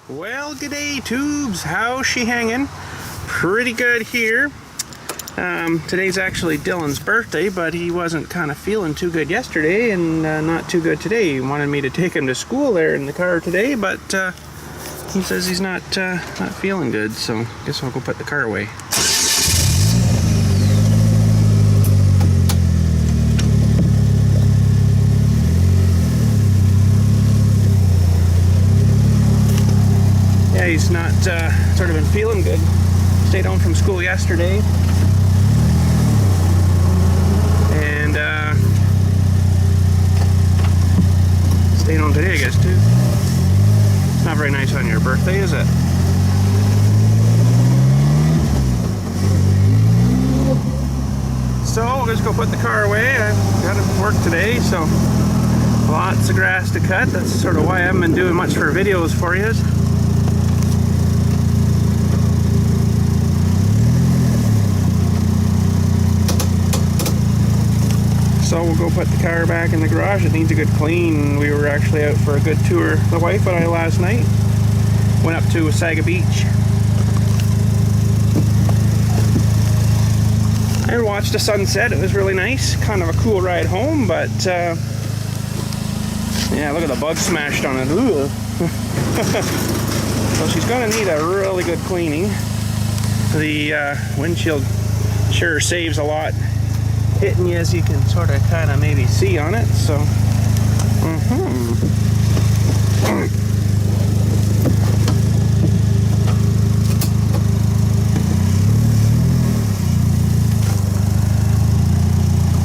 Well, g'day tubes, how's she hanging? Pretty good here. Today's actually Dylan's birthday, but he wasn't kind of feeling too good yesterday and not too good today. He wanted me to take him to school there in the car today, but he says he's not feeling good, so I guess I'll go put the car away. Yeah, he's not sort of been feeling good. Stayed home from school yesterday. And stayed home today, I guess, too. It's not very nice on your birthday, is it? So, we'll just go put the car away. I've got to work today, so lots of grass to cut. That's sort of why I haven't been doing much for videos for you. So we'll go put the car back in the garage. It needs a good clean. We were actually out for a good tour, the wife and I, last night. Went up to Saga Beach. I watched the sunset. It was really nice. Kind of a cool ride home, but yeah, look at the bug smashed on it. Ooh. So she's going to need a really good cleaning. The windshield sure saves a lot hitting you, as you can sort of kind of maybe see on it. So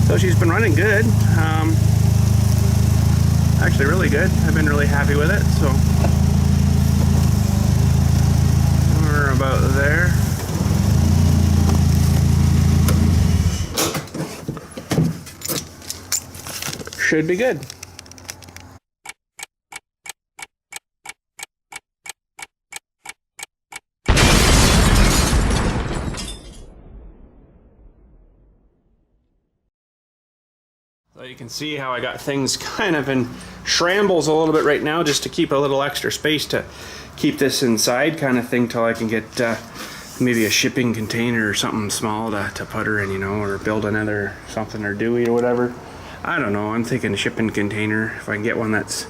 so she's been running good, actually really good. I've been really happy with it. So we're about there. Should be good. So you can see how I got things kind of in shambles a little bit right now, just to keep a little extra space to keep this inside kind of thing till I can get maybe a shipping container or something small to put her in, you know, or build another something, or Dewey or whatever. I don't know, I'm thinking a shipping container, if I can get one that's,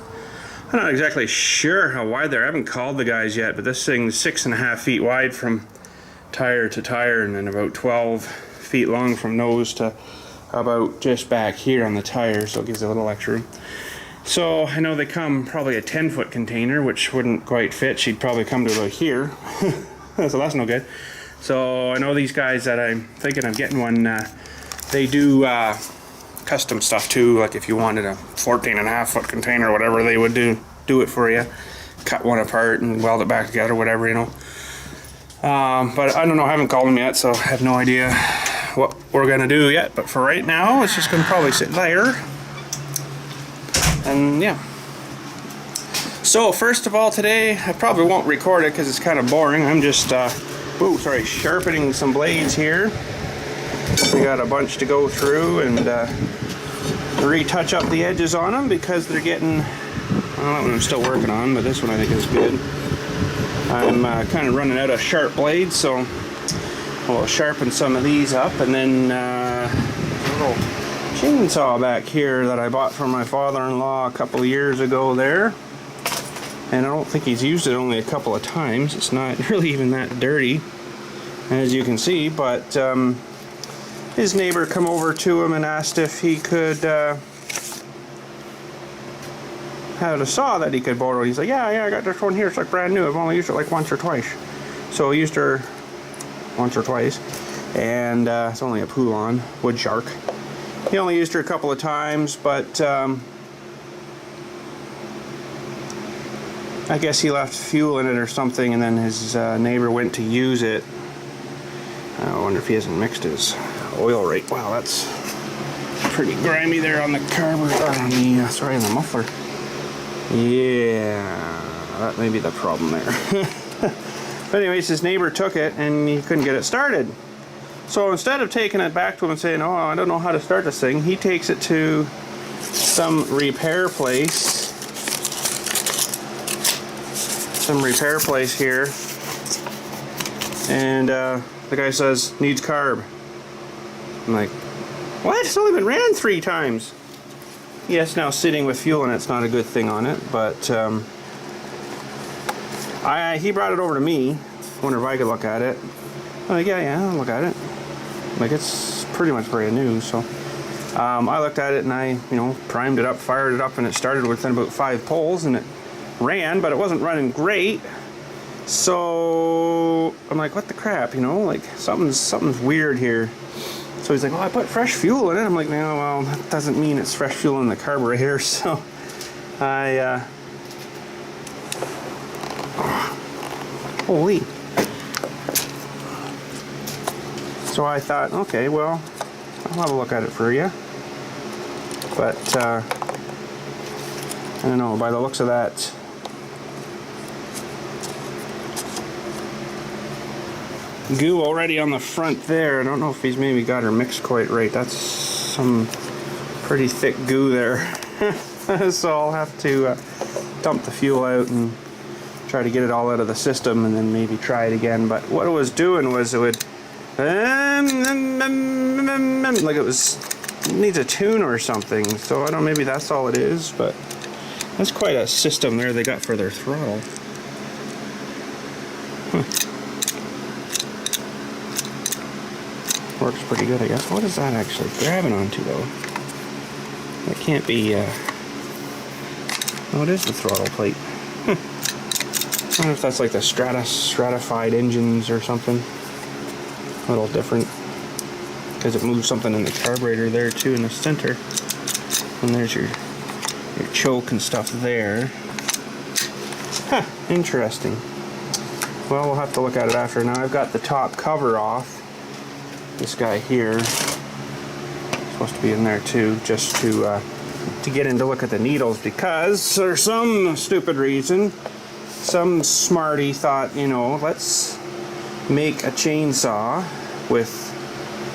I'm not exactly sure how wide they're. I haven't called the guys yet, but this thing's 6.5 feet wide from tire to tire, and then about 12 feet long from nose to about just back here on the tire, so it gives a little extra room. So I know they come probably a 10-foot container, which wouldn't quite fit. She'd probably come to about here, so that's no good. So I know these guys that I'm thinking of getting one, they do custom stuff too. Like if you wanted a 14.5-foot container or whatever, they would do it for you. Cut one apart and weld it back together, whatever, you know. But I don't know, I haven't called them yet, so I have no idea what we're gonna do yet. But for right now, it's just gonna probably sit there. And yeah. So first of all, today I probably won't record it because it's kind of boring. I'm just sharpening some blades here. We got a bunch to go through and retouch up the edges on them because they're getting, well, that one I'm still working on, but this one I think is good. I'm kind of running out of sharp blades, so we'll sharpen some of these up. And then a little chainsaw back here that I bought from my father-in-law a couple of years ago there. And I don't think he's used it only a couple of times. It's not really even that dirty, as you can see, but his neighbor come over to him and asked if he could have a saw that he could borrow. He's like, yeah, I got this one here. It's like brand new. I've only used it like once or twice. So I used her once or twice, and it's only a poulan wood shark. He only used her a couple of times, but I guess he left fuel in it or something, and then his neighbor went to use it. I wonder if he hasn't mixed his oil right. Wow, that's pretty grimy there on the carburetor, on the sorry, on the muffler. Yeah, that may be the problem there. But anyways, his neighbor took it and he couldn't get it started. So instead of taking it back to him and saying, oh, I don't know how to start this thing, he takes it to some repair place some repair place here, and the guy says needs carb. I'm like, what? It's only been ran 3 times. Yes, now sitting with fuel and it's not a good thing on it, but he brought it over to me. Wonder if I could look at it. I'm like, yeah, I'll look at it. Like, it's pretty much brand new, so I looked at it and I, primed it up, fired it up, and it started within about 5 pulls, and it ran, but it wasn't running great. So I'm like, what the crap, like something's weird here. So he's like, I put fresh fuel in it. I'm like, no, well, that doesn't mean it's fresh fuel in the carburetor. So I, holy. So I thought, okay, well, I'll have a look at it for you. But, I don't know, by the looks of that, goo already on the front there. I don't know if he's maybe got her mixed quite right. That's some pretty thick goo there. So I'll have to dump the fuel out and try to get it all out of the system and then maybe try it again. But what it was doing was it would like it needs a tune or something. So I don't know, maybe that's all it is, but that's quite a system there they got for their throttle. Works pretty good, I guess. What is that actually grabbing onto, though? That can't be, oh, it is the throttle plate. I don't know if that's like the stratified engines or something. A little different. Because it moves something in the carburetor there, too, in the center. And there's your choke and stuff there. Huh, interesting. Well, we'll have to look at it after. Now I've got the top cover off. This guy here is supposed to be in there too, just to get in to look at the needles, because for some stupid reason, some smarty thought, let's make a chainsaw with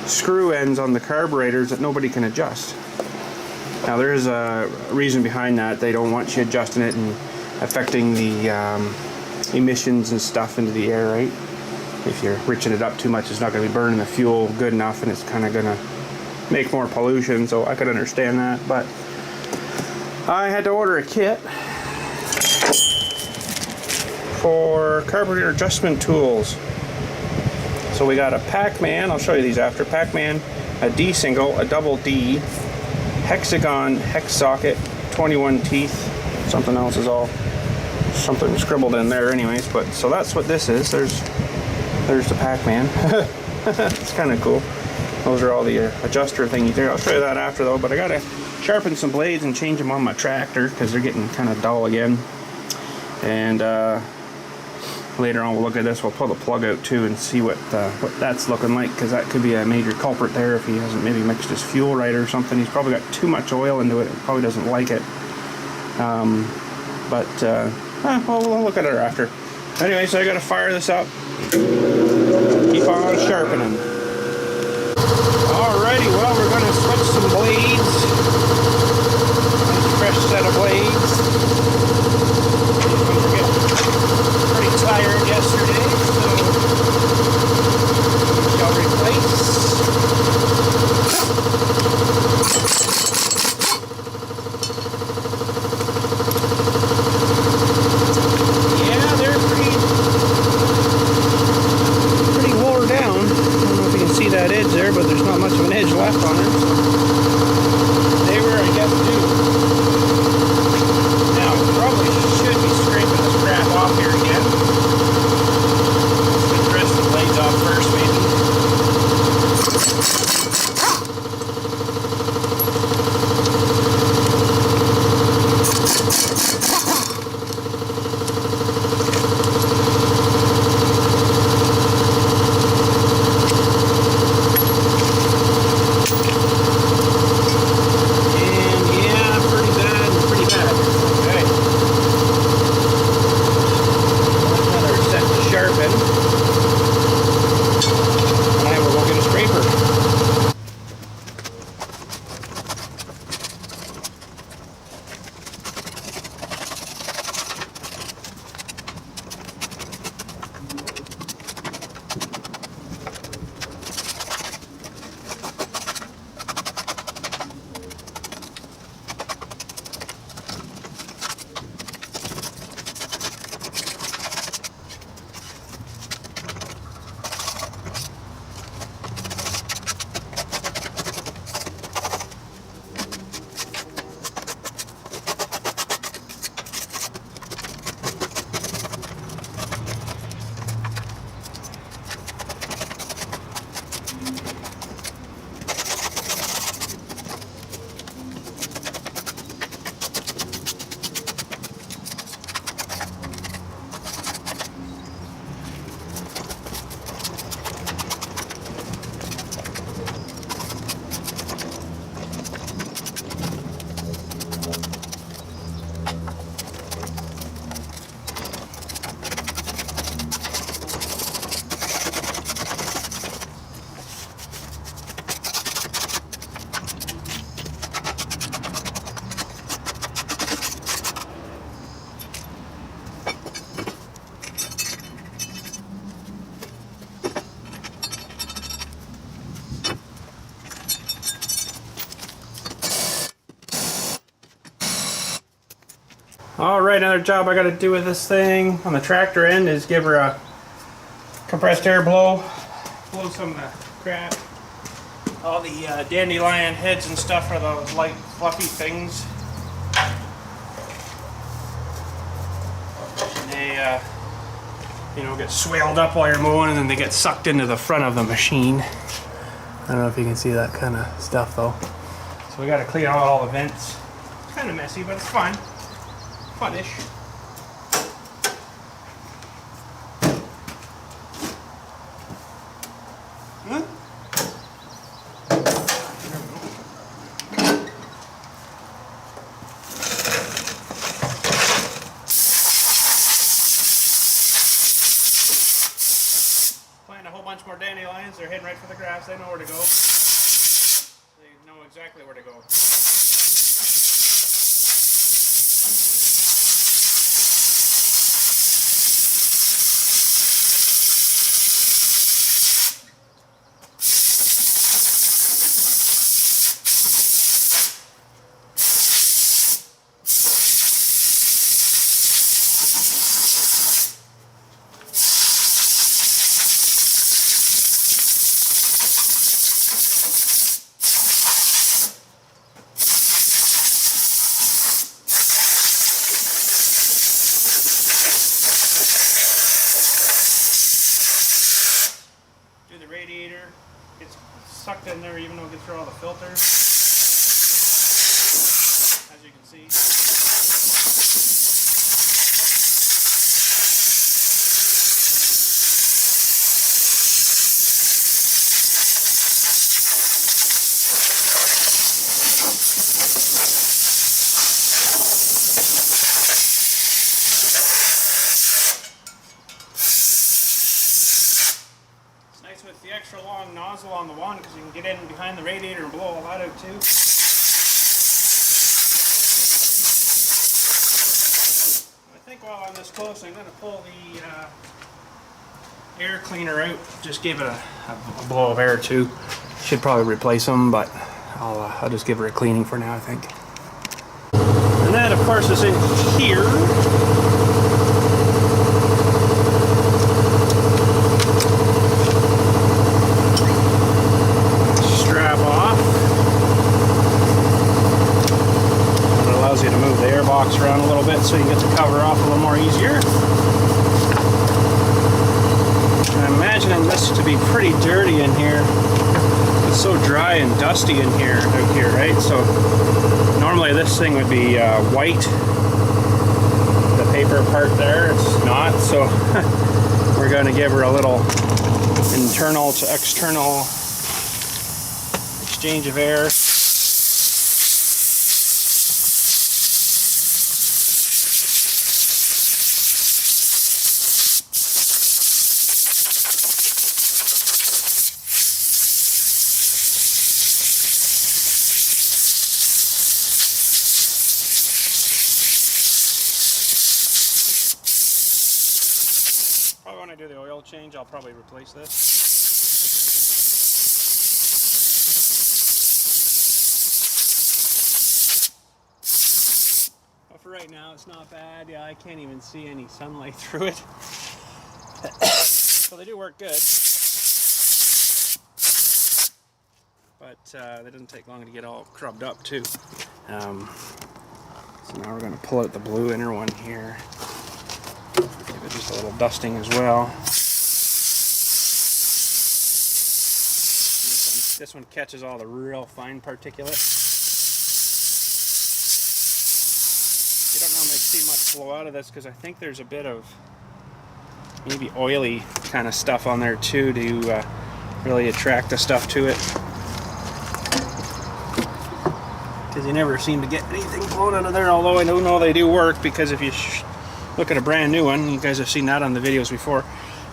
screw ends on the carburetors that nobody can adjust. Now there's a reason behind that. They don't want you adjusting it and affecting the emissions and stuff into the air, right? If you're riching it up too much, it's not going to be burning the fuel good enough, and it's kind of going to make more pollution, so I could understand that. But I had to order a kit for carburetor adjustment tools. So we got a Pac-Man, I'll show you these after, Pac-Man, a D single, a double D, hexagon hex socket, 21 teeth, something else is all, something scribbled in there anyways, but so that's what this is. There's the Pac-Man. It's kind of cool. Those are all the adjuster thingies there. I'll show you that after though, but I gotta sharpen some blades and change them on my tractor because they're getting kind of dull again. And later on we'll look at this, we'll pull the plug out too and see what that's looking like, because that could be a major culprit there if he hasn't maybe mixed his fuel right or something. He's probably got too much oil into it, probably doesn't like it. We'll look at it after. Anyway, so I gotta fire this up. Keep on sharpening. Alrighty, well, we're gonna switch some blades. Nice fresh set of blades. We were getting pretty tired yesterday, so we shall replace. That edge there, but there's not much of an edge left on her, so they were, I guess, due. Now, probably should be scraping this crap off here again. Alright, another job I got to do with this thing on the tractor end is give her a compressed air blow. Blow some of the crap. All the dandelion heads and stuff are those light fluffy things. And they you know, get swelled up while you're mowing and then they get sucked into the front of the machine. I don't know if you can see that kind of stuff though. So we got to clean out all the vents. It's kind of messy, but it's fun. Fun-ish. Huh? Plant a whole bunch more dandelions. They're heading right for the grass. They know where to go. They know exactly where to go. The radiator gets sucked in there even though it gets through all the filters, as you can see. With the extra long nozzle on the one because you can get in behind the radiator and blow all that out too. I think while I'm this close I'm going to pull the air cleaner out. Just give it a blow of air too. Should probably replace them, but I'll just give her a cleaning for now, I think. And that of course is in here. Box around a little bit so you get the cover off a little more easier. And I'm imagining this to be pretty dirty in here. It's so dry and dusty in here, out here, right? So normally this thing would be white. The paper part there, it's not. So we're going to give her a little internal to external exchange of air. Probably when I do the oil change, I'll probably replace this. But for right now, it's not bad. Yeah, I can't even see any sunlight through it. So they do work good. But they didn't take long to get all crubbed up too. So now we're going to pull out the blue inner one here. Give it just a little dusting as well. This one catches all the real fine particulate. You don't normally see much flow out of this because I think there's a bit of maybe oily kind of stuff on there too to really attract the stuff to it. Because you never seem to get anything blown out of there, although I do know they do work, because if you look at a brand new one, you guys have seen that on the videos before,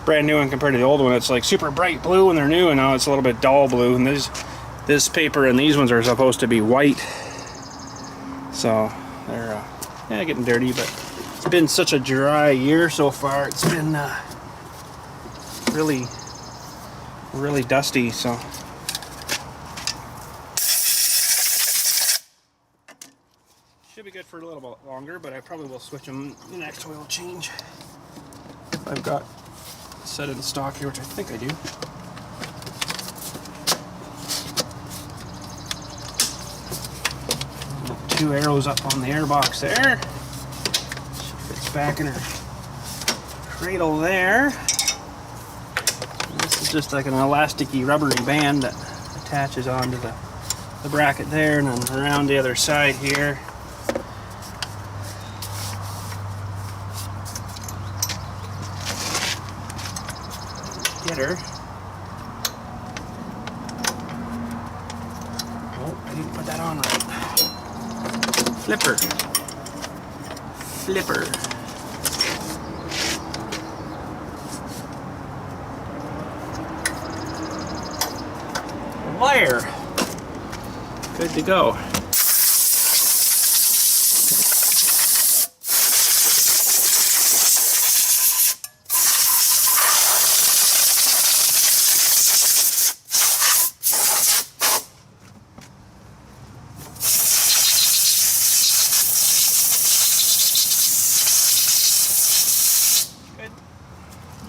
brand new one compared to the old one, it's like super bright blue when they're new, and now it's a little bit dull blue, and this paper and these ones are supposed to be white, so they're yeah, getting dirty. But it's been such a dry year so far, it's been really dusty, so should be good for for a little bit longer, but I probably will switch them the next oil change. I've got set in stock here, which I think I do. 2 arrows up on the airbox there. She fits back in her cradle there. And this is just like an elasticy rubbery band that attaches onto the bracket there, and then around the other side here. Get her. Oh, I didn't put that on right. Flipper. Flipper. Wire. Good to go.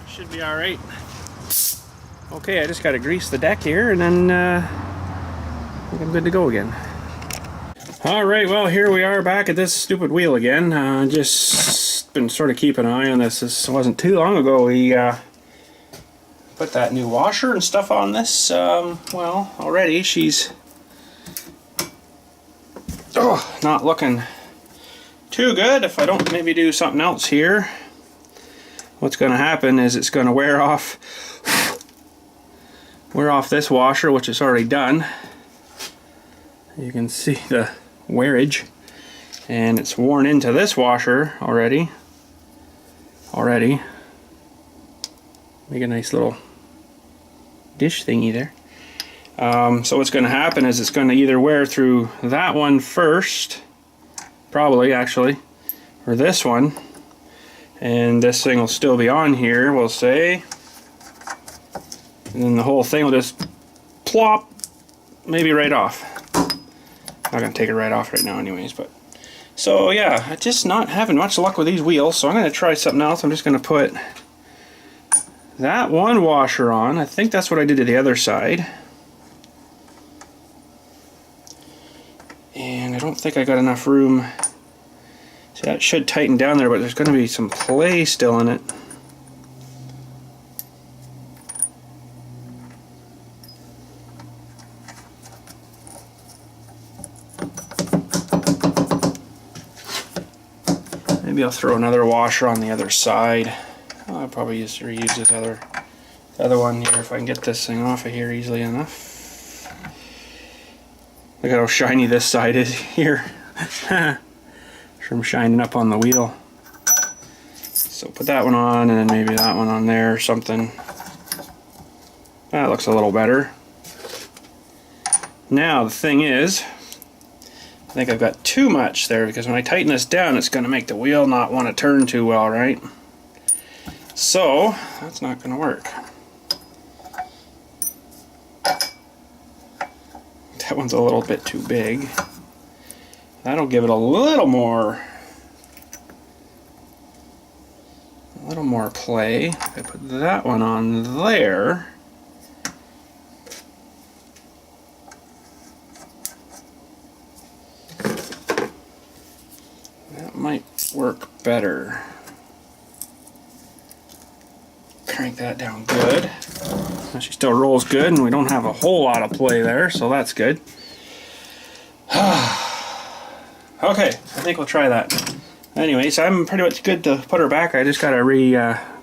Should be all right. Okay, I just got to grease the deck here, and then I think I'm good to go again. All right, well, here we are back at this stupid wheel again. Just been sort of keeping an eye on this. This wasn't too long ago we put that new washer and stuff on this. Well, already she's not looking too good. If I don't maybe do something else here, what's going to happen is it's going to wear off this washer, which is already done. You can see the wearage, and it's worn into this washer already. Make a nice little dish thingy there. So what's going to happen is it's going to either wear through that one first, probably actually, or this one. And this thing will still be on here, we'll say, and then the whole thing will just plop, maybe right off. I'm not going to take it right off right now anyways, but so yeah, I'm just not having much luck with these wheels, so I'm going to try something else. I'm just going to put that one washer on. I think that's what I did to the other side, and I don't think I got enough room. See, that should tighten down there, but there's going to be some play still in it. Maybe I'll throw another washer on the other side. I'll probably just reuse this other one here if I can get this thing off of here easily enough. Look at how shiny this side is here. From shining up on the wheel. So put that one on, and then maybe that one on there or something. That looks a little better. Now the thing is, I think I've got too much there, because when I tighten this down it's going to make the wheel not want to turn too well, right? So that's not going to work. That one's a little bit too big. That'll give it a little more play. I put that one on there. That might work better. Crank that down good. She still rolls good, and we don't have a whole lot of play there, so that's good. Okay, I think we'll try that. Anyways, I'm pretty much good to put her back. I just gotta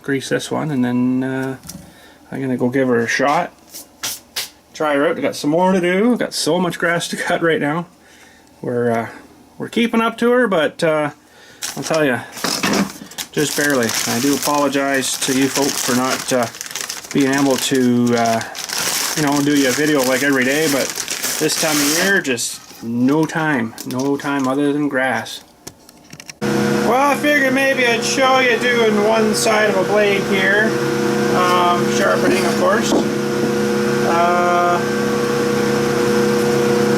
grease this one, and then I'm gonna go give her a shot. Try her out. We got some more to do. We've got so much grass to cut right now. We're keeping up to her, but I'll tell you, just barely. I do apologize to you folks for not being able to, do you a video like every day, but this time of year, just no time other than grass. Well, I figured maybe I'd show you doing one side of a blade here, sharpening, of course.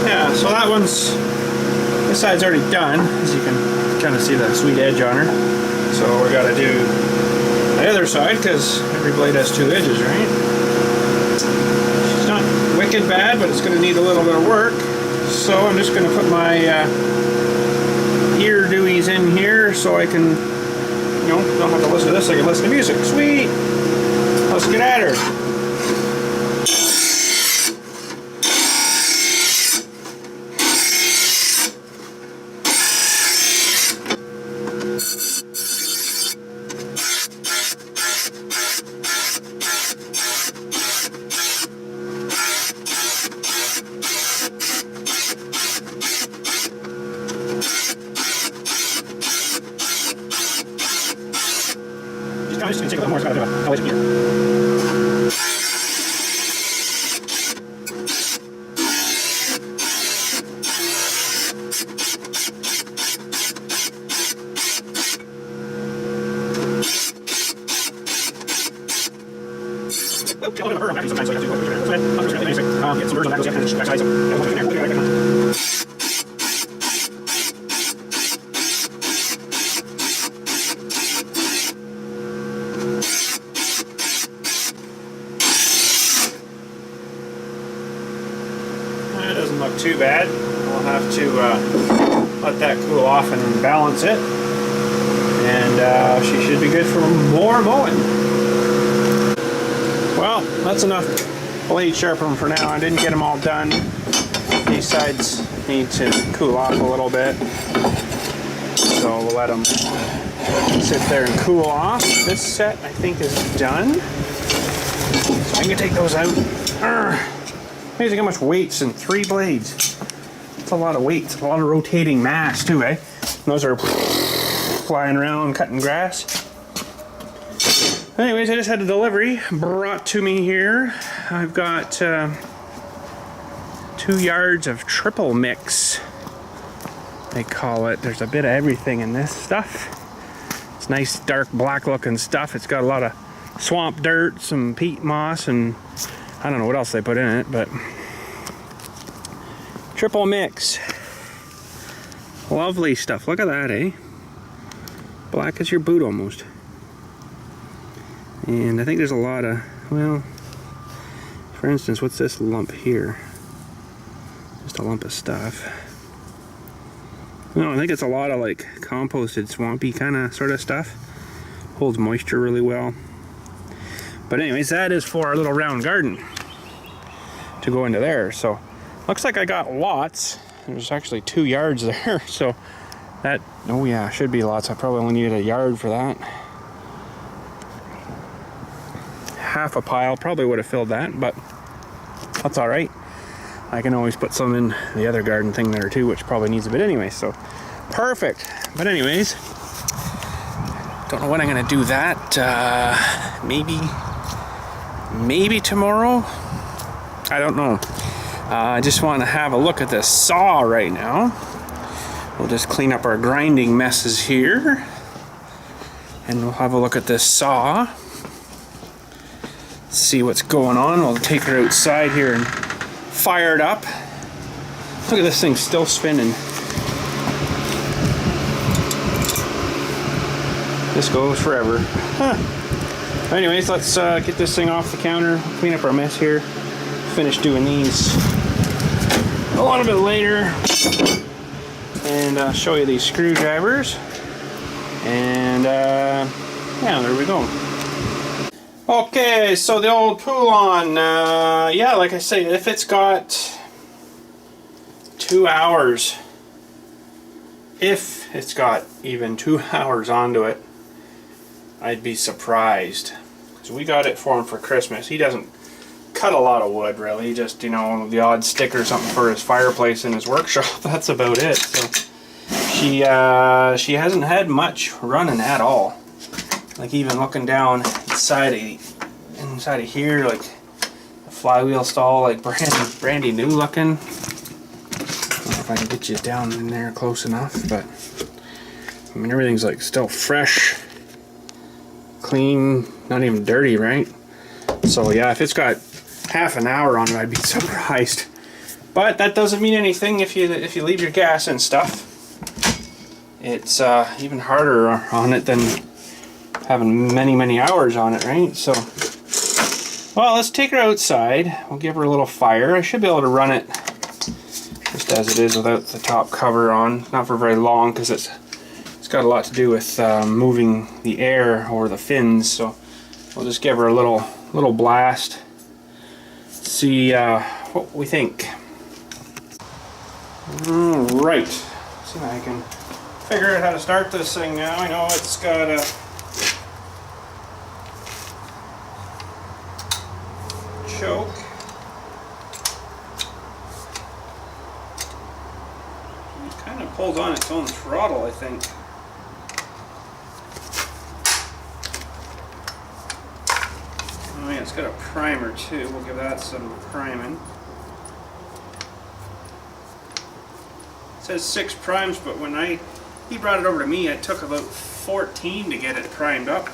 Yeah, so that one's this side's already done, as you can kind of see the sweet edge on her. So we got to do the other side, because every blade has two edges, right? She's not wicked bad, but it's going to need a little bit of work. So I'm just going to put my ear dewies in here so I can, you know, don't have to listen to this, I can listen to music. Sweet! Let's get at her. I'm just going to take a little more, so I'll do it. I'll wait here. Sometimes I have to go through there. I'm just going to get some version of that goes in backside, so that doesn't look too bad. We'll have to let that cool off and balance it, and she should be good for more mowing. Well, that's enough blade sharpening for now. I didn't get them all done. These sides need to cool off a little bit, so we'll let them sit there and cool off. This set, I think, is done. So I can take those out. Amazing how much weight's in 3 blades. That's a lot of weight. It's a lot of rotating mass too, eh? And those are flying around cutting grass. Anyways, I just had a delivery brought to me here. I've got 2 yards of triple mix, they call it. There's a bit of everything in this stuff. It's nice dark black looking stuff. It's got a lot of swamp dirt, some peat moss, and I don't know what else they put in it, but triple mix. Lovely stuff. Look at that, eh? Black as your boot almost. And I think there's a lot of, well, for instance, what's this lump here? Just a lump of stuff. No, I think it's a lot of like composted, swampy kind of sort of stuff. Holds moisture really well. But anyways, that is for our little round garden to go into there. So looks like I got lots. There's actually 2 yards there. So that, oh yeah, should be lots. I probably only needed a yard for that. Half a pile probably would have filled that, but that's all right. I can always put some in the other garden thing there too, which probably needs a bit anyway, so perfect. But anyways, don't know when I'm gonna do that. Maybe tomorrow, I don't know. I just want to have a look at this saw right now. We'll just clean up our grinding messes here, and we'll have a look at this saw. See what's going on. We'll take her outside here and fire it up. Look at this thing still spinning. This goes forever. Huh. Anyways, let's get this thing off the counter, clean up our mess here, finish doing these a little bit later, and show you these screwdrivers. And yeah, there we go. Okay, so the old poulan, yeah, like I say, if it's got 2 hours, if it's got even 2 hours onto it, I'd be surprised. Because we got it for him for Christmas. He doesn't cut a lot of wood, really, just, you know, the odd stick or something for his fireplace in his workshop. That's about it. So she hasn't had much running at all. Like even looking down inside of here, like the flywheel stall, like brandy new looking. I don't know if I can get you down in there close enough, but I mean everything's like still fresh, clean, not even dirty, right? So yeah, if it's got half an hour on it, I'd be surprised. But that doesn't mean anything if you leave your gas and stuff. It's even harder on it than having many hours on it, right? So, well, let's take her outside. We'll give her a little fire. I should be able to run it just as it is without the top cover on. Not for very long because it's got a lot to do with moving the air over the fins. So we'll just give her a little blast. See what we think. Alright, see if I can figure out how to start this thing now. I know it's got a choke. It kind of pulls on its own throttle, I think. Oh yeah, it's got a primer too. We'll give that some priming. It says 6 primes, but when he brought it over to me, it took about 14 to get it primed up.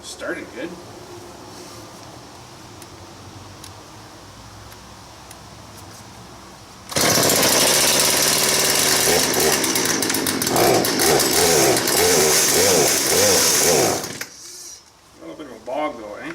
Started good. A little bit of a bog though, eh?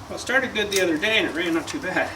Well, it started good the other day and it ran not too bad.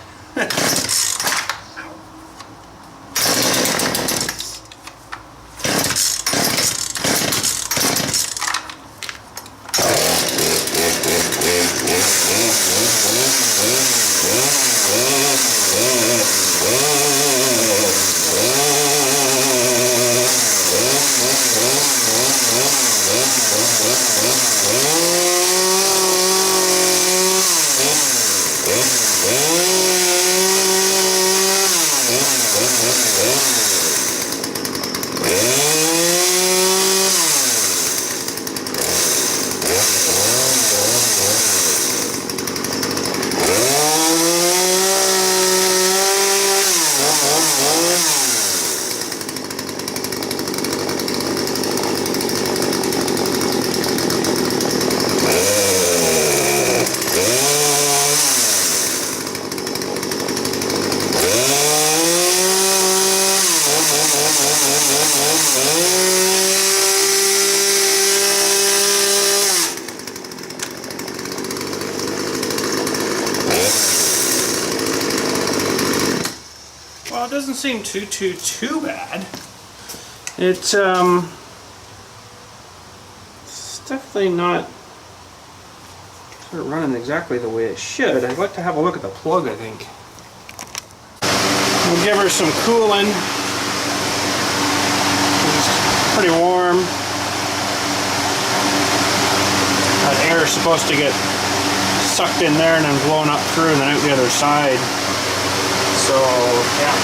Well, it doesn't seem too bad. It's definitely not sort of running exactly the way it should. I'd like to have a look at the plug, I think. We'll give her some cooling. It's pretty warm. That air is supposed to get sucked in there and then blown up through and then out the other side. So, yeah.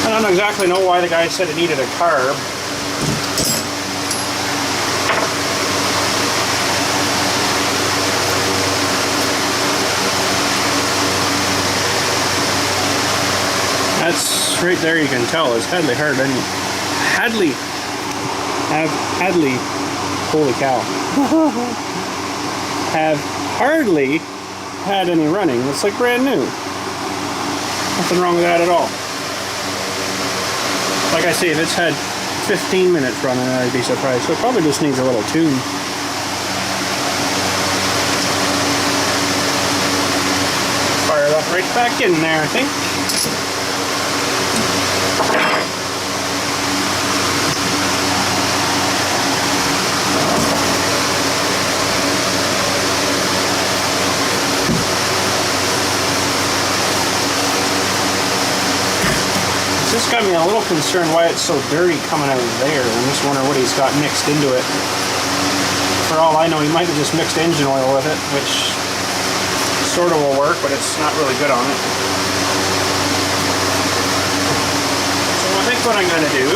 I don't exactly know why the guy said it needed a carb. That's right there, you can tell it's Hadley hard. Hadley, holy cow, have hardly had any running. It's like brand new. Nothing wrong with that at all. Like I say, if it's had 15 minutes running, I'd be surprised. So it probably just needs a little tune. Fire that right back in there, I think. This got me a little concerned why it's so dirty coming out of there. I'm just wondering what he's got mixed into it. For all I know, he might have just mixed engine oil with it, which sort of will work, but it's not really good on it. what I'm going to do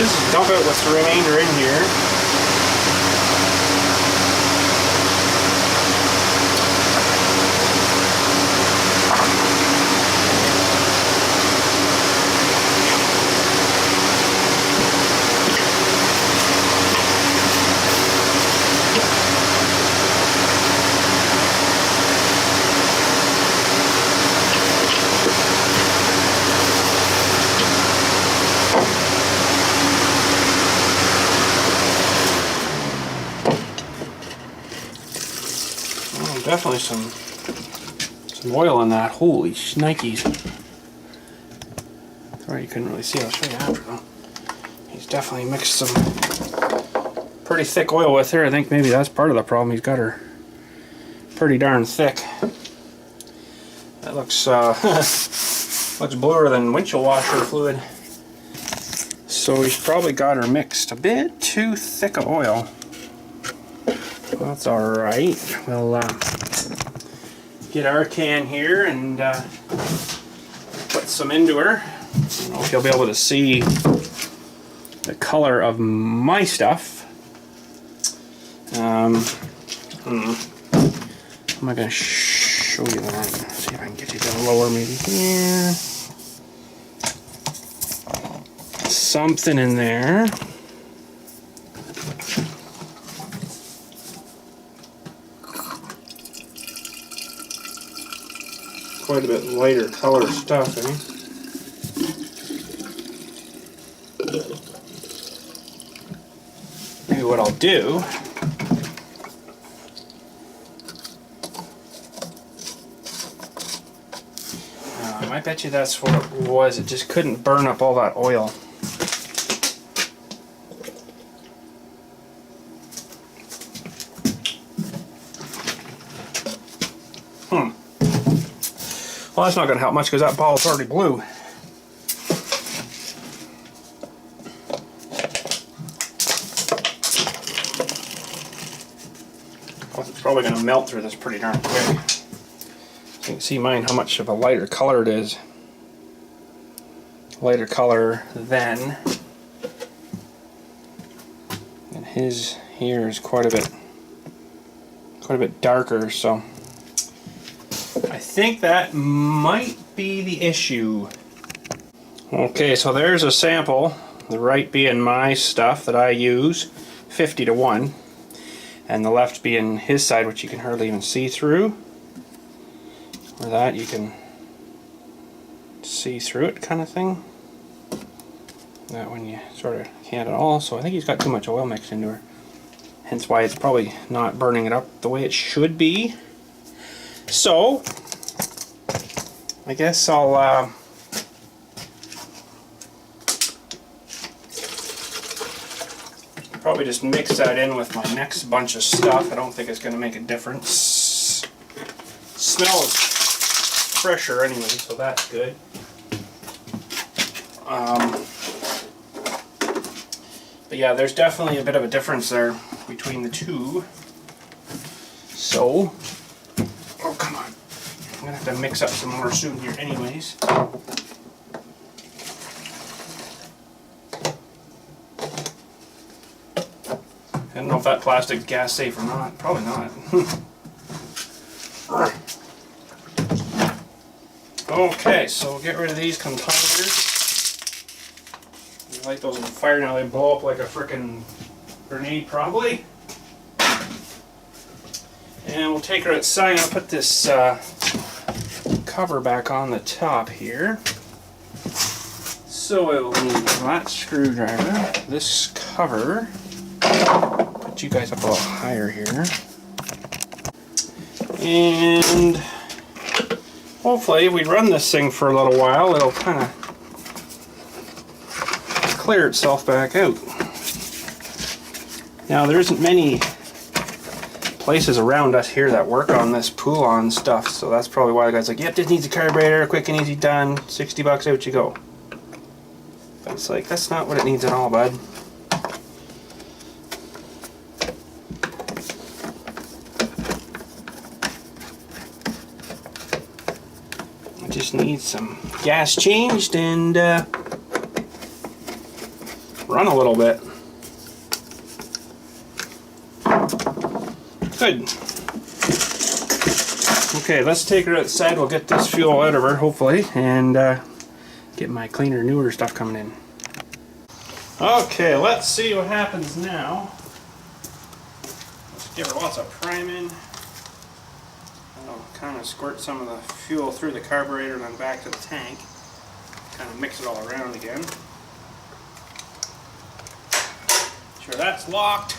is dump out what's the remainder in here. Definitely some oil in that. Holy shnikes. Sorry you couldn't really see. I'll show you after though. He's definitely mixed some pretty thick oil with her. I think maybe that's part of the problem. He's got her pretty darn thick. That looks looks bluer than windshield washer fluid. So he's probably got her mixed a bit too thick of oil. Well, that's alright. We'll get our can here and put some into her. I don't know if you'll be able to see the color of my stuff. I'm not going to show you that. Let's see if I can get you down lower maybe here. Something in there. Quite a bit lighter color stuff, eh? Maybe what I'll do I bet you that's what it was. It just couldn't burn up all that oil. Well, that's not going to help much because that ball's already blue. Well, it's probably going to melt through this pretty darn quick. So you can see mine how much of a lighter color it is. Lighter color than. And his here is quite a bit darker, so I think that might be the issue. Okay, so there's a sample, the right being my stuff that I use, 50:1, and the left being his side, which you can hardly even see through. Or that you can see through it kind of thing. That one you sort of can't at all, so I think he's got too much oil mixed into her. Hence why it's probably not burning it up the way it should be. So, I guess I'll probably just mix that in with my next bunch of stuff. I don't think it's going to make a difference. Smells fresher anyway, so that's good. But yeah, there's definitely a bit of a difference there between the two. So, oh come on, I'm gonna have to mix up some more soon here anyways. I don't know if that plastic's gas safe or not. Probably not. Okay, so we'll get rid of these containers. You light those on fire now, they blow up like a frickin' grenade probably. And we'll take her outside. I'll put this cover back on the top here. So I will need that screwdriver, this cover. Put you guys up a little higher here. And hopefully if we run this thing for a little while, it'll kind of clear itself back out. Now there isn't many places around us here that work on this poulan stuff, so that's probably why the guy's like, yep, this needs a carburetor, quick and easy done, 60 bucks, out you go. But it's like, that's not what it needs at all, bud. It just needs some gas changed and run a little bit. Good. Okay, let's take her outside. We'll get this fuel out of her, hopefully, and get my cleaner, newer stuff coming in. Okay, let's see what happens now. Let's give her lots of priming. I'll kind of squirt some of the fuel through the carburetor and then back to the tank. Kind of mix it all around again. Sure that's locked.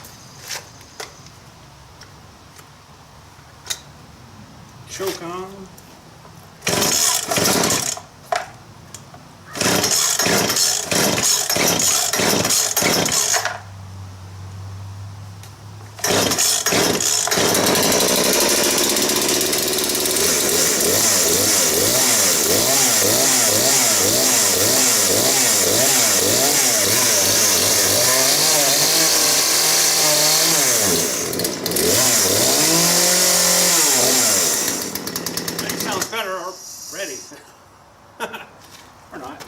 Choke on. Ready. Or not.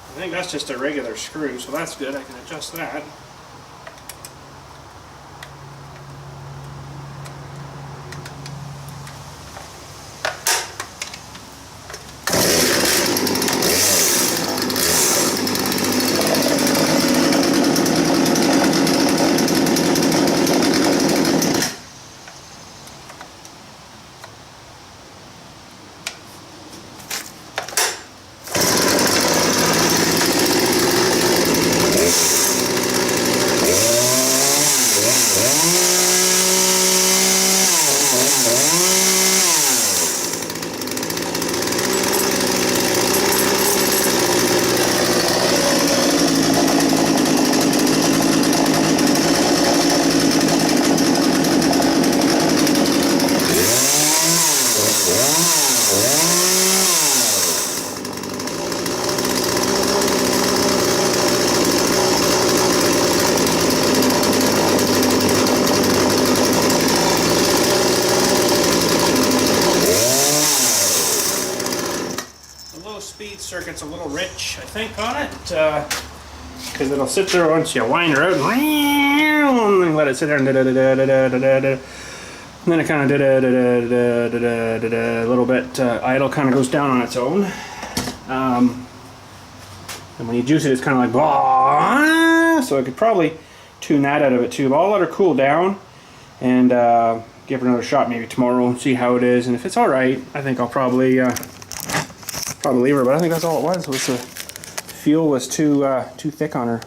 I think that's just a regular screw, so that's good. I can adjust that. Circuit's a little rich, I think, on it, because it'll sit there once you wind her out and let it sit there and then it kind of a little bit idle, kind of goes down on its own, and when you juice it, it's kind of like blah, so I could probably tune that out of it too, but I'll let her cool down and give her another shot maybe tomorrow and see how it is, and if it's alright, I think I'll probably leave her, but I think that's all it was the fuel was too thick on her.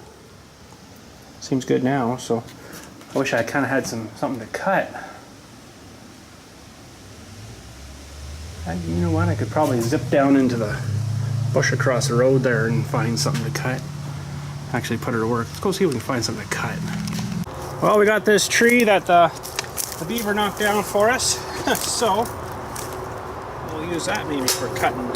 Seems good now, so I wish I kind of had something to cut. You know what, I could probably zip down into the bush across the road there and find something to cut. Actually put her to work. Let's go see if we can find something to cut. Well, we got this tree that the beaver knocked down for us, so We'll use that maybe for cutting.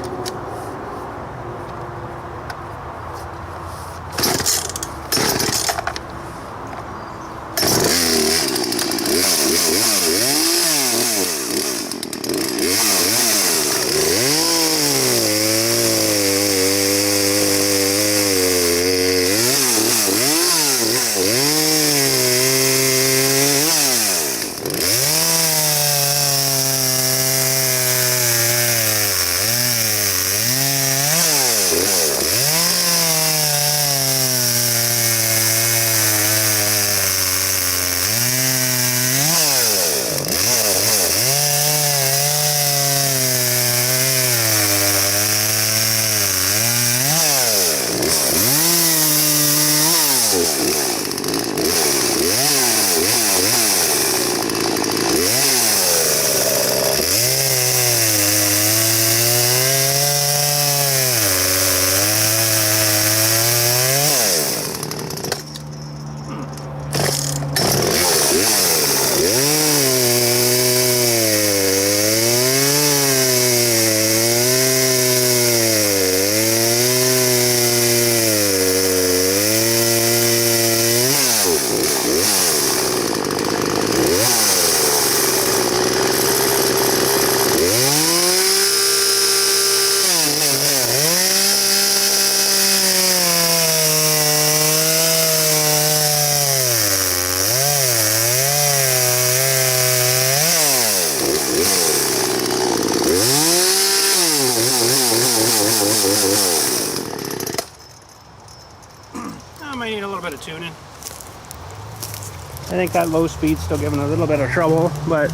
I might need a little bit of tuning. I think that low speed's still giving a little bit of trouble, but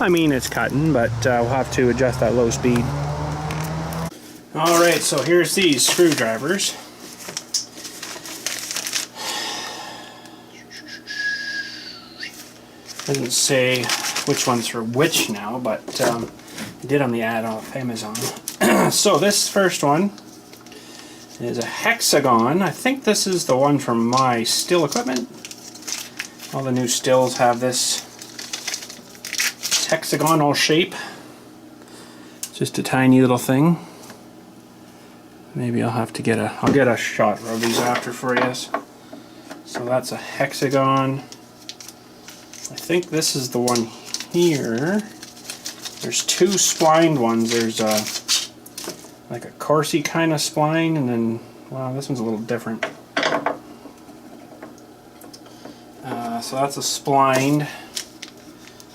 I mean it's cutting, but we'll have to adjust that low speed. Alright, so here's these screwdrivers. Doesn't say which one's for which now, but I did on the ad off Amazon. So this first one is a hexagon. I think this is the one from my still equipment. All the new stills have this hexagonal shape. Just a tiny little thing. Maybe I'll have to get I'll get a shot of these after for you. So that's a hexagon. I think this is the one here. There's two splined ones. There's a like a Corsi kind of spline, and then, wow, this one's a little different. So that's a splined.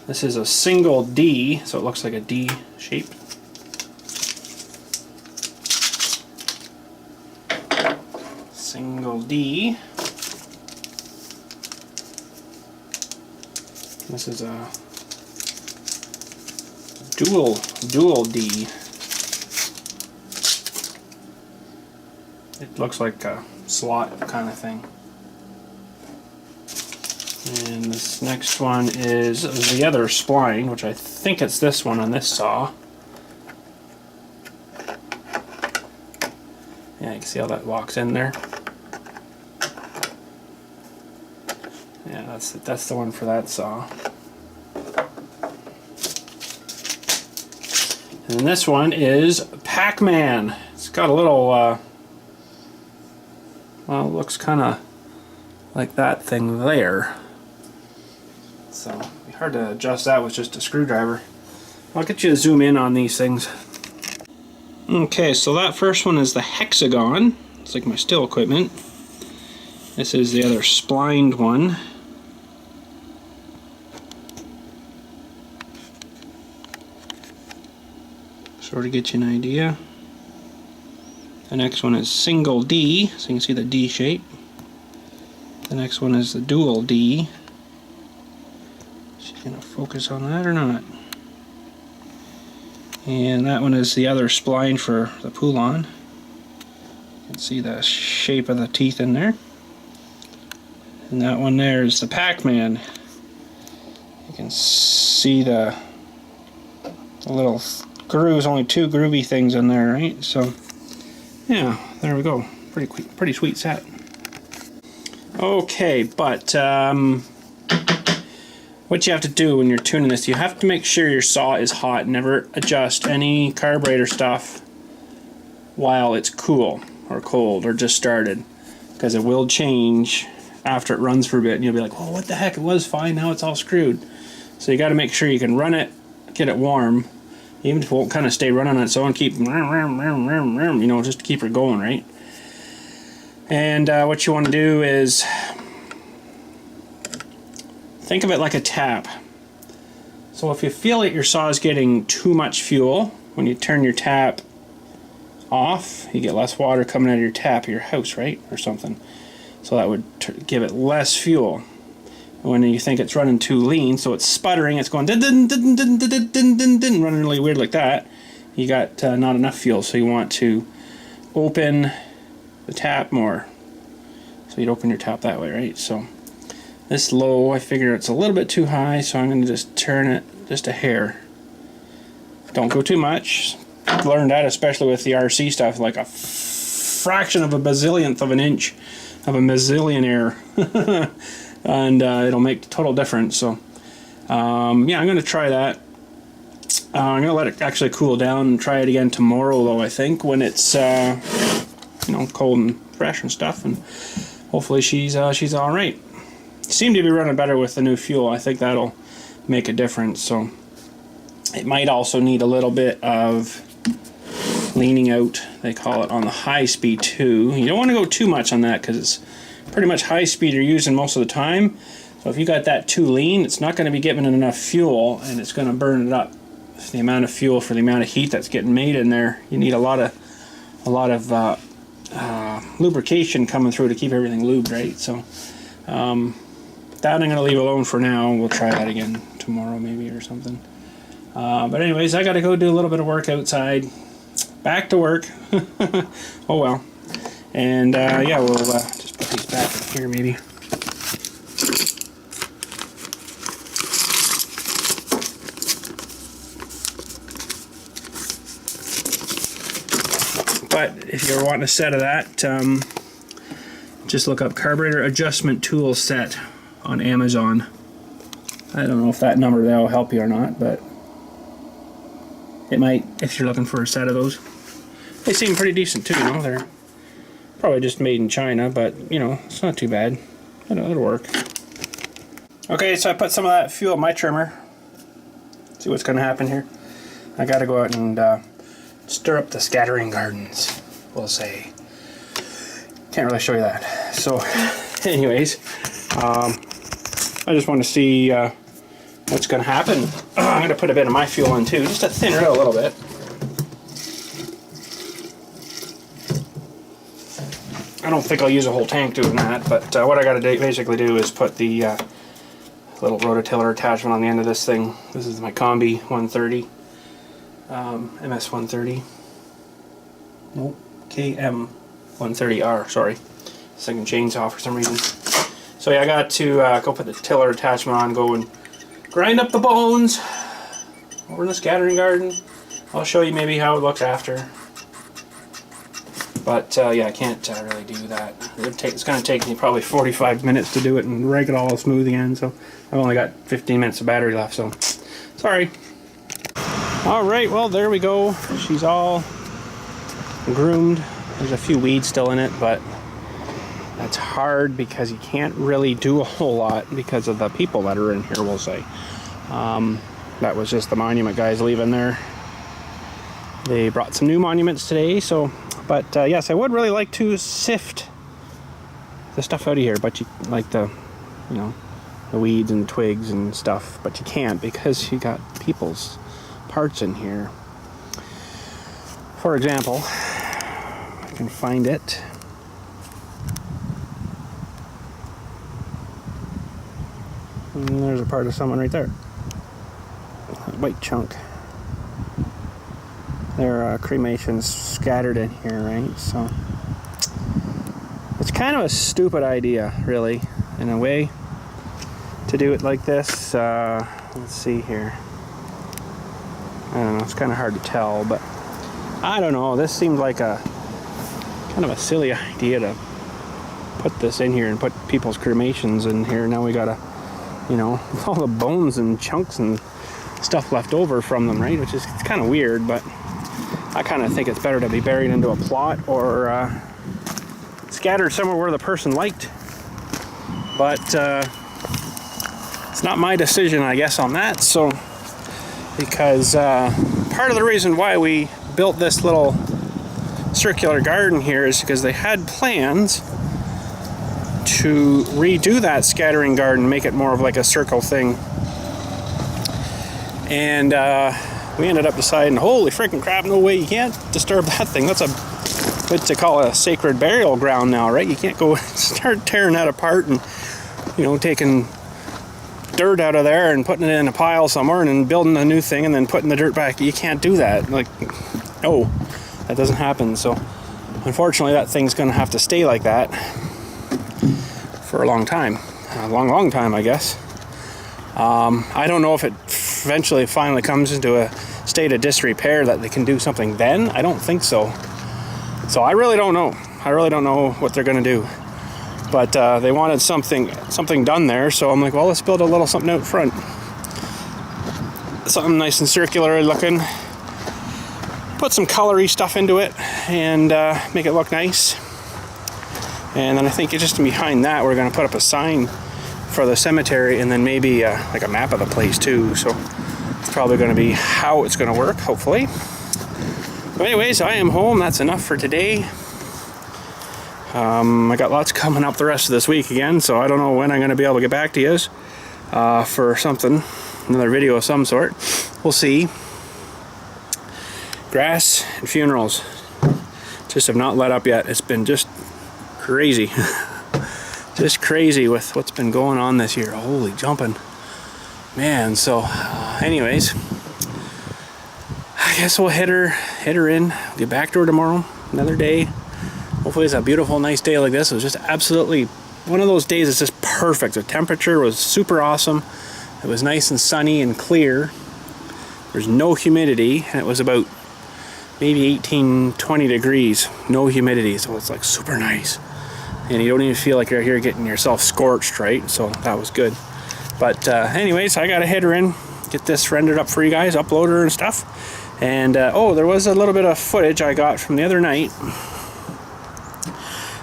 This is a single D, so it looks like a D shape. Single D. This is a dual D. It looks like a slot kind of thing. And this next one is the other spline, which I think it's this one on this saw. Yeah, you can see how that walks in there. Yeah, that's the one for that saw. And then this one is Pac-Man. It's got a little, well, it looks kind of like that thing there. So, it'd be hard to adjust that with just a screwdriver. I'll get you to zoom in on these things. Okay, so that first one is the hexagon. It's like my still equipment. This is the other splined one. Sort of get you an idea. The next one is single D, so you can see the D shape. The next one is the dual D. Is she going to focus on that or not? And that one is the other spline for the poulan. You can see the shape of the teeth in there. And that one there is the Pac-Man. You can see the little grooves, only two groovy things in there, right? So, yeah, there we go. Pretty sweet set. Okay, but what you have to do when you're tuning this, you have to make sure your saw is hot. Never adjust any carburetor stuff while it's cool or cold or just started, because it will change after it runs for a bit and you'll be like, oh, what the heck, it was fine, now it's all screwed. So you got to make sure you can run it, get it warm, even if it won't kind of stay running on its own, keep, you know, just to keep it going, right? And what you want to do is think of it like a tap. So if you feel like your saw is getting too much fuel, when you turn your tap off, you get less water coming out of your tap of your house, right? Or something. So that would give it less fuel. When you think it's running too lean, so it's sputtering, it's going running really weird like that, you got not enough fuel. So you want to open the tap more. So you'd open your tap that way, right? So this low, I figure it's a little bit too high, so I'm going to just turn it just a hair. Don't go too much. I've learned that, especially with the RC stuff, like a fraction of a bazillionth of an inch of a mazillionaire. And it'll make a total difference. So yeah, I'm going to try that. I'm going to let it actually cool down and try it again tomorrow, though, I think, when it's you know, cold and fresh and stuff, and hopefully she's all right. Seem to be running better with the new fuel. I think that'll make a difference. So it might also need a little bit of leaning out, they call it, on the high speed too. You don't want to go too much on that because it's pretty much high speed you're using most of the time. So if you got that too lean, it's not going to be giving it enough fuel, and it's going to burn it up. The amount of fuel for the amount of heat that's getting made in there, you need a lot of lubrication coming through to keep everything lubed, right? So that I'm going to leave alone for now. We'll try that again tomorrow maybe or something. But anyways, I got to go do a little bit of work outside. Back to work. Oh well. And yeah, we'll just put these back in here maybe. But if you're wanting a set of that, just look up carburetor adjustment tool set on Amazon. I don't know if that number there will help you or not, but it might if you're looking for a set of those. They seem pretty decent too, you know. They're probably just made in China, but you know, it's not too bad. It'll work. Okay, so I put some of that fuel in my trimmer. See what's going to happen here. I got to go out and stir up the scattering gardens, we'll say. Can't really show you that. So, anyways, I just want to see what's going to happen. I'm going to put a bit of my fuel in too, just to thin it out a little bit. I don't think I'll use a whole tank doing that, but what I got to basically do is put the little rototiller attachment on the end of this thing. This is my Combi 130, MS 130. Nope, KM 130R. Sorry, second chainsaw for some reason. So yeah, I got to go put the tiller attachment on, go and grind up the bones over in the scattering garden. I'll show you maybe how it looks after. But yeah, I can't really do that. It's going to take me probably 45 minutes to do it and rake it all smooth again. So I've only got 15 minutes of battery left. So sorry. All right, well there we go. She's all groomed. There's a few weeds still in it, but that's hard because you can't really do a whole lot because of the people that are in here, we'll say. That was just the monument guys leaving there. They brought some new monuments today, so. But yes, I would really like to sift the stuff out of here, but you like the, you know, the weeds and twigs and stuff, but you can't because you got people's parts in here. For example, I can find it. And there's a part of someone right there. That white chunk. There are cremations scattered in here, right? So it's kind of a stupid idea, really, in a way, to do it like this. Let's see here. I don't know, it's kind of hard to tell, but I don't know. This seemed like a kind of a silly idea to put this in here and put people's cremations in here. Now we gotta you know, all the bones and chunks and stuff left over from them, right? Which is, it's kind of weird, but I kind of think it's better to be buried into a plot or scattered somewhere where the person liked. But it's not my decision, I guess, on that. So, because part of the reason why we built this little circular garden here is because they had plans to redo that scattering garden, make it more of like a circle thing. And we ended up deciding, holy freaking crap, no way, you can't disturb that thing. That's what to call a sacred burial ground now, right? You can't go start tearing that apart and, you know, taking dirt out of there and putting it in a pile somewhere and then building a new thing and then putting the dirt back. You can't do that. Like, no, that doesn't happen. So unfortunately that thing's gonna have to stay like that for a long time. A long time, I guess. I don't know if it eventually finally comes into a state of disrepair that they can do something then. I don't think so. So I really don't know. I really don't know what they're gonna do. But they wanted something done there, so I'm like, well, let's build a little something out front. Something nice and circular looking. Put some colory stuff into it and make it look nice. And then I think just behind that, we're gonna put up a sign for the cemetery and then maybe like a map of the place too. So it's probably gonna be how it's gonna work, hopefully. But anyways, I am home. That's enough for today. I got lots coming up the rest of this week again, so I don't know when I'm going to be able to get back to you for something, another video of some sort. We'll see. Grass and funerals just have not let up yet. It's been just crazy. Just crazy with what's been going on this year. Holy jumping. Man, so anyways, I guess we'll hit her in, get back to her tomorrow, another day. Hopefully it's a beautiful, nice day like this. It was just absolutely one of those days that's just perfect. The temperature was super awesome. It was nice and sunny and clear. There's no humidity, and it was about maybe 18, 20 degrees. No humidity, so it's like super nice. And you don't even feel like you're here getting yourself scorched, right? So that was good. But anyways, I gotta hit her in, get this rendered up for you guys, upload her and stuff. And oh, there was a little bit of footage I got from the other night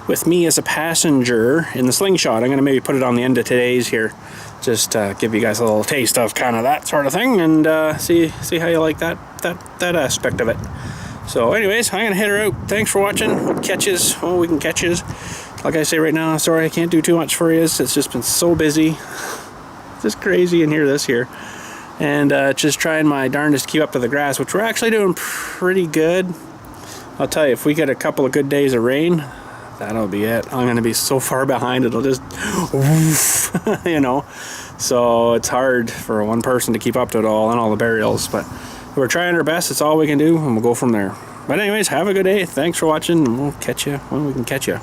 with me as a passenger in the slingshot. I'm gonna maybe put it on the end of today's here, just give you guys a little taste of kind of that sort of thing, and see how you like that aspect of it. So anyways, I'm gonna hit her out. Thanks for watching. Hope catches. Oh, we can catches. Like I say right now, sorry I can't do too much for you. It's just been so busy. Just crazy in here this year. And just trying my darndest to keep up to the grass, which we're actually doing pretty good. I'll tell you, if we get a couple of good days of rain, that'll be it. I'm gonna be so far behind, it'll just woof, you know. So it's hard for one person to keep up to it all and all the burials, but we're trying our best. It's all we can do, and we'll go from there. But anyways, have a good day. Thanks for watching, and we'll catch you when we can catch you.